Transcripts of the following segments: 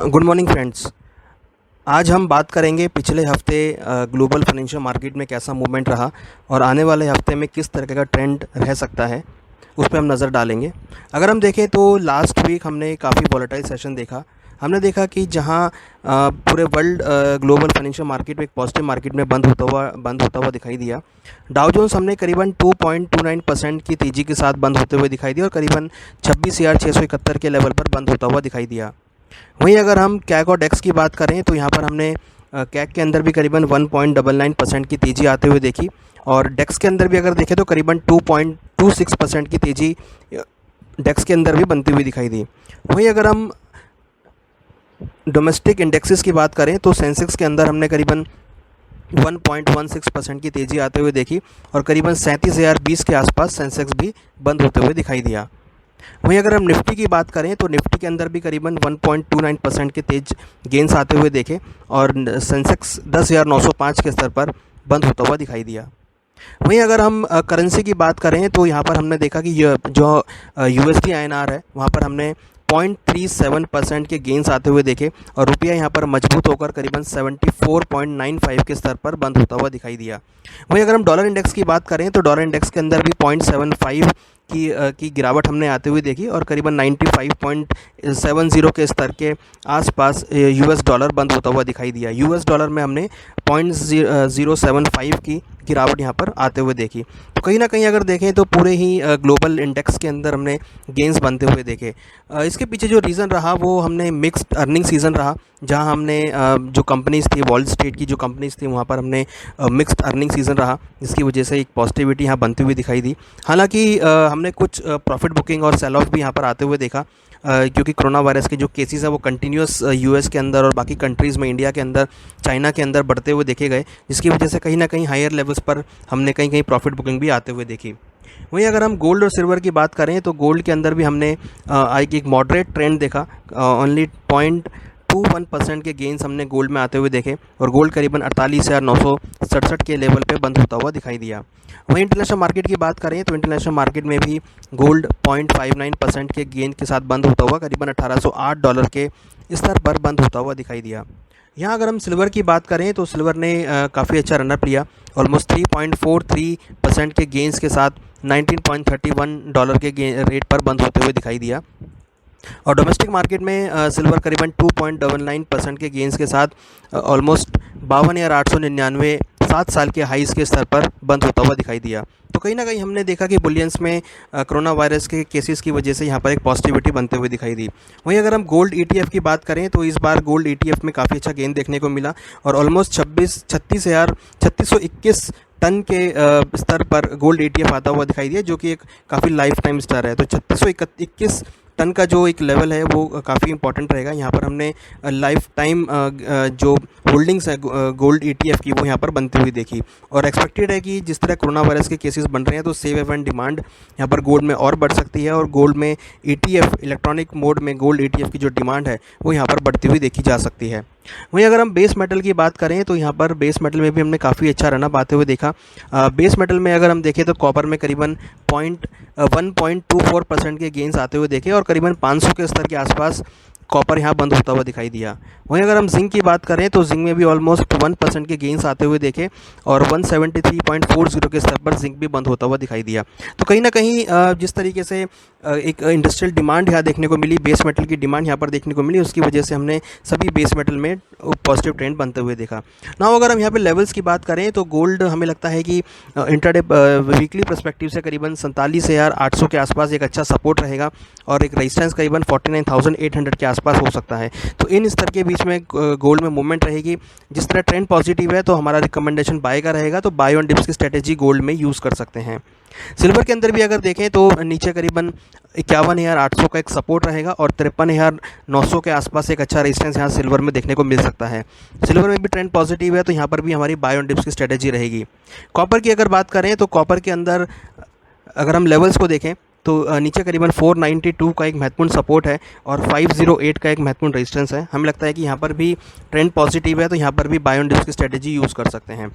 Good morning friends. आज हम बात करेंगे पिछले हफ्ते ग्लोबल फाइनेंशियल मार्केट में कैसा मूवमेंट रहा और आने वाले हफ्ते में किस तरह का ट्रेंड रह सकता है, उस पे हम नज़र डालेंगे। अगर हम देखें तो लास्ट वीक हमने काफ़ी वॉलेटाइल सेशन देखा। हमने देखा कि जहां पूरे वर्ल्ड ग्लोबल फाइनेंशियल मार्केट में एक पॉजिटिव मार्केट में बंद होता हुआ दिखाई दिया। डाउ जोन्स हमने करीबन 2.29% की तेज़ी के साथ बंद होते हुए दिखाई दिया और करीबन 26,671 के लेवल पर बंद होता हुआ दिखाई दिया। वहीं अगर हम कैक और डेक्स की बात करें तो यहाँ पर हमने कैक के अंदर भी करीबन 1.99% की तेज़ी आते हुए देखी और डेक्स के अंदर भी अगर देखें तो करीबन 2.26% की तेज़ी डेक्स के अंदर भी बनती हुई दिखाई दी। वहीं अगर हम डोमेस्टिक इंडेक्सेस की बात करें तो सेंसेक्स के अंदर हमने करीबन 1.16% की तेज़ी आते हुए देखी और करीबन 37,020 के आसपास सेंसेक्स भी बंद होते हुए दिखाई दिया। वहीं अगर हम निफ्टी की बात करें तो निफ्टी के अंदर भी करीबन 1.29% के तेज गेंस आते हुए देखे और सेंसेक्स 10,905 के स्तर पर बंद होता हुआ दिखाई दिया। वहीं अगर हम करेंसी की बात करें तो यहाँ पर हमने देखा कि जो USD INR है वहाँ पर हमने 0.37% के गेंस आते हुए देखे और रुपया यहाँ पर मजबूत होकर करीबन 74.95 के स्तर पर बंद होता हुआ दिखाई दिया। वहीं अगर हम डॉलर इंडेक्स की बात करें तो डॉलर इंडेक्स के अंदर भी 0.75 की गिरावट हमने आते हुए देखी और करीबन 95.70 के स्तर के आसपास US डॉलर बंद होता हुआ दिखाई दिया। US डॉलर में हमने 0.075 की गिरावट यहाँ पर आते हुए देखी। तो कहीं ना कहीं अगर देखें तो पूरे ही ग्लोबल इंडेक्स के अंदर हमने गेंस बनते हुए देखे। इसके पीछे जो रीज़न रहा वो हमने मिक्स्ड अर्निंग सीज़न रहा, जहां हमने जो कंपनीज़ थी वॉल स्ट्रीट की जो कंपनीज़ थी वहां पर हमने मिक्स्ड अर्निंग सीज़न रहा, जिसकी वजह से एक पॉजिटिविटी यहाँ बनती हुई दिखाई दी। हालांकि हमने कुछ प्रॉफिट बुकिंग और सेल ऑफ भी यहाँ पर आते हुए देखा, क्योंकि कोरोना वायरस के जो केसेस हैं वो कंटिन्यूस US के अंदर और बाकी कंट्रीज़ में, इंडिया के अंदर, चाइना के अंदर बढ़ते हुए देखे गए, जिसकी वजह से कहीं ना कहीं हायर लेवल्स पर हमने कहीं कहीं प्रॉफिट बुकिंग भी आते हुए देखी। वहीं अगर हम गोल्ड और सिल्वर की बात करें तो गोल्ड के अंदर भी हमने एक मॉडरेट ट्रेंड देखा। ओनली 0.21% के गेंस हमने गोल्ड में आते हुए देखे और गोल्ड करीबन 48,967 के लेवल पे बंद होता हुआ दिखाई दिया। वहीं इंटरनेशनल मार्केट की बात करें तो इंटरनेशनल मार्केट में भी गोल्ड 0.59% के गेन के साथ बंद होता हुआ करीबन $1,808 के स्तर पर बंद होता हुआ दिखाई दिया। यहाँ अगर हम सिल्वर की बात करें तो सिल्वर ने काफ़ी अच्छा रनअप लिया, ऑलमोस्ट 3.43% के गेंस के साथ $19.31 के रेट पर बंद होते हुए दिखाई दिया और डोमेस्टिक मार्केट में सिल्वर करीबन 2.99% के गेंस के साथ ऑलमोस्ट 52,899 7 साल के हाईस के स्तर पर बंद होता हुआ दिखाई दिया। तो कहीं ना कहीं हमने देखा कि बुलियंस में कोरोना वायरस के केसेस की वजह से यहाँ पर एक पॉजिटिविटी बनते हुए दिखाई दी। वहीं अगर हम गोल्ड ETF की बात करें तो इस बार गोल्ड ETF में काफ़ी अच्छा गेन देखने को मिला और ऑलमोस्ट 3621 टन के स्तर पर गोल्ड ETF आता हुआ दिखाई दिया, जो कि एक काफ़ी लाइफ टाइम स्तर है। तो 3621 टन का जो एक लेवल है वो काफ़ी इंपॉर्टेंट रहेगा। यहाँ पर हमने लाइफ टाइम जो होल्डिंग्स है गोल्ड ETF की वो यहाँ पर बनती हुई देखी और एक्सपेक्टेड है कि जिस तरह कोरोना वायरस के केसेस बन रहे हैं तो सेव एंड डिमांड यहाँ पर गोल्ड में और बढ़ सकती है और गोल्ड में ETF इलेक्ट्रॉनिक मोड में गोल्ड ETF की जो डिमांड है वो यहाँ पर बढ़ती हुई देखी जा सकती है। वहीं अगर हम बेस मेटल की बात करें तो यहाँ पर बेस मेटल में भी हमने काफ़ी अच्छा रनअप आते हुए देखा। बेस मेटल में अगर हम देखें तो कॉपर में करीबन 1.24% के गेंस आते हुए देखे और करीबन 500 के स्तर के आसपास कॉपर यहाँ बंद होता हुआ दिखाई दिया। वहीं अगर हम जिंक की बात करें तो जिंक में भी ऑलमोस्ट 1% के गेंस आते हुए देखे और 173.40 के स्तर पर जिंक भी बंद होता हुआ दिखाई दिया। तो कहीं ना कहीं जिस तरीके से एक इंडस्ट्रियल डिमांड यहाँ देखने को मिली, बेस मेटल की डिमांड यहाँ पर देखने को मिली, उसकी वजह से हमने सभी बेस मेटल में पॉजिटिव ट्रेंड बनते हुए देखा। ना अगर हम यहाँ पे लेवल्स की बात करें तो गोल्ड हमें लगता है कि इंटरडे वीकली पर्सपेक्टिव से करीबन 47,800 के आसपास एक अच्छा सपोर्ट रहेगा और एक रेजिस्टेंस करीबन 49,800 के आसपास हो सकता है। तो इन स्तर के बीच में गोल्ड में मूवमेंट रहेगी। जिस तरह ट्रेंड पॉजिटिव है तो हमारा रिकमेंडेशन बाय का रहेगा, तो बाय ऑन डिप्स की स्ट्रेटेजी गोल्ड में यूज़ कर सकते हैं। सिल्वर के अंदर भी अगर देखें तो नीचे करीबन 51,800 का एक सपोर्ट रहेगा और 53,900 के आसपास एक अच्छा रेजिस्टेंस यहाँ सिल्वर में देखने को मिल सकता है। सिल्वर में भी ट्रेंड पॉजिटिव है तो यहाँ पर भी हमारी बाय ऑन डिप्स की स्ट्रेटेजी रहेगी। कॉपर की अगर बात करें तो कॉपर के अंदर अगर हम लेवल्स को देखें तो नीचे करीबन 492 का एक महत्वपूर्ण सपोर्ट है और 508 का एक महत्वपूर्ण रेजिस्टेंस है। हमें लगता है कि यहाँ पर भी ट्रेंड पॉजिटिव है तो यहाँ पर भी बाय ऑन डिप्स की स्ट्रेटेजी यूज़ कर सकते हैं।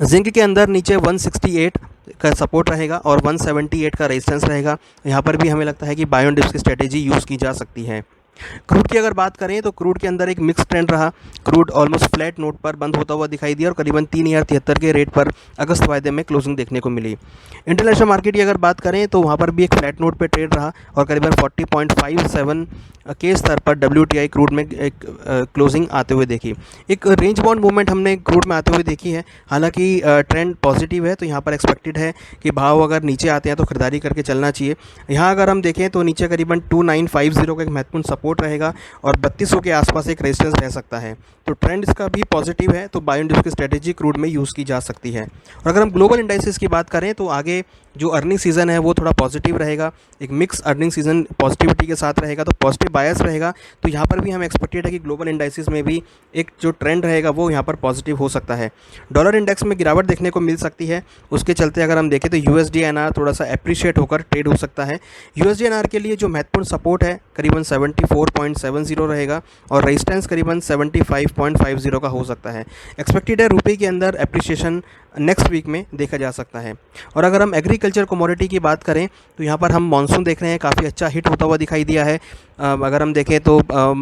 जिंक के अंदर नीचे 168 का सपोर्ट रहेगा और 178 का रेजिस्टेंस रहेगा। यहाँ पर भी हमें लगता है कि बाय ऑन डिप्स की स्ट्रेटेजी यूज़ की जा सकती है। क्रूड की अगर बात करें तो क्रूड के अंदर एक मिक्स ट्रेंड रहा। क्रूड ऑलमोस्ट फ्लैट नोट पर बंद होता हुआ दिखाई दिया और करीबन 3073 के रेट पर अगस्त वायदे में क्लोजिंग देखने को मिली। इंटरनेशनल मार्केट की अगर बात करें तो वहाँ पर भी एक फ्लैट नोट पर ट्रेड रहा और करीबन 40.57 के स्तर पर WTI क्रूड में एक क्लोजिंग आते हुए देखी। एक रेंज बाउंड मूवमेंट हमने क्रूड में आते हुए देखी है। हालांकि ट्रेंड पॉजिटिव है, तो यहाँ पर एक्सपेक्टेड है कि भाव अगर नीचे आते हैं तो खरीदारी करके चलना चाहिए। यहाँ अगर हम देखें तो नीचे करीबन 2950 का एक महत्वपूर्ण सपोर्ट रहेगा और 3200 के आसपास एक रेजिस्टेंस रह सकता है। तो ट्रेंड इसका भी पॉजिटिव है, तो बाय एंड डिप की स्ट्रेटेजी क्रूड में यूज़ की जा सकती है। और अगर हम ग्लोबल इंडाइसेस की बात करें तो आगे जो अर्निंग सीज़न है वो थोड़ा पॉजिटिव रहेगा। एक मिक्स अर्निंग सीज़न पॉजिटिविटी के साथ रहेगा, तो पॉजिटिव बायस रहेगा। तो यहाँ पर भी हम एक्सपेक्टेड है कि ग्लोबल इंडाइसेस में भी एक जो ट्रेंड रहेगा वो यहाँ पर पॉजिटिव हो सकता है। डॉलर इंडेक्स में गिरावट देखने को मिल सकती है। उसके चलते अगर हम देखें तो USD/INR थोड़ा सा एप्रिशिएट होकर ट्रेड हो सकता है। USD/INR के लिए जो महत्वपूर्ण सपोर्ट है करीबन 74.70 रहेगा और रेजिस्टेंस करीबन 75.50 का हो सकता है। एक्सपेक्टेड है रुपये के अंदर एप्रिसिएशन नेक्स्ट वीक में देखा जा सकता है। और अगर हम एग्रीकल्चर कमोडिटी की बात करें तो यहाँ पर हम मानसून देख रहे हैं, काफ़ी अच्छा हिट होता हुआ दिखाई दिया है। अगर हम देखें तो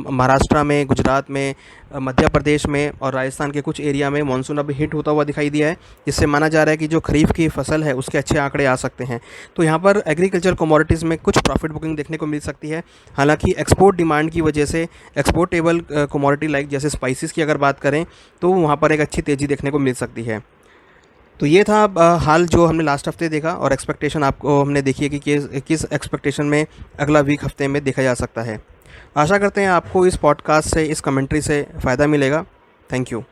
महाराष्ट्र में, गुजरात में, मध्य प्रदेश में और राजस्थान के कुछ एरिया में मानसून अब हिट होता हुआ दिखाई दिया है, जिससे माना जा रहा है कि जो खरीफ की फसल है उसके अच्छे आंकड़े आ सकते हैं। तो यहाँ पर एग्रीकल्चर कमोडिटीज़ में कुछ प्रॉफिट बुकिंग देखने को मिल सकती है। हालांकि एक्सपोर्ट डिमांड की वजह से एक्सपोर्टेबल कमोडिटी लाइक जैसे स्पाइसेस की अगर बात करें तो वहाँ पर एक अच्छी तेज़ी देखने को मिल सकती है। तो ये था हाल जो हमने लास्ट हफ्ते देखा और एक्सपेक्टेशन आपको हमने देखी है कि किस एक्सपेक्टेशन में अगला वीक हफ्ते में देखा जा सकता है। आशा करते हैं आपको इस पॉडकास्ट से, इस कमेंट्री से फ़ायदा मिलेगा। Thank you.